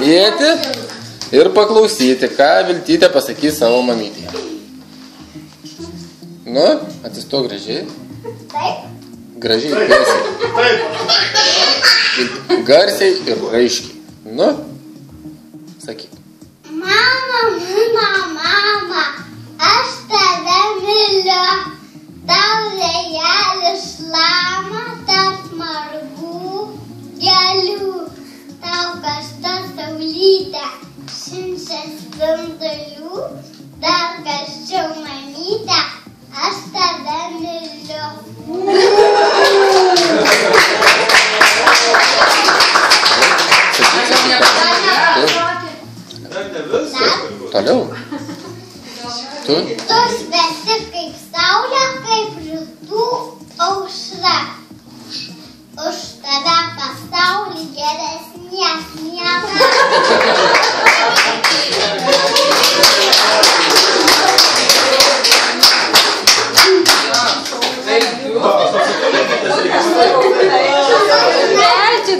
pamylėti ir paklausyti, ką Viltytė pasakys savo mamytėje. Nu, atsistok gražiai. Taip. Gražiai, garsiai. Garsiai ir aiškiai. Nu, sakyk. Mama, mama, aš tave myliu. Tau vėjelis šlama tarp margų gėlių. Tau karšta saulytė šinčia spindulių. Dar karščiau mamytė, aš tave myliu. Toliau. Tu? Tu šviesi kaip saulė, kaip rytų aušra. Už tave pasaulį geresnės nėra.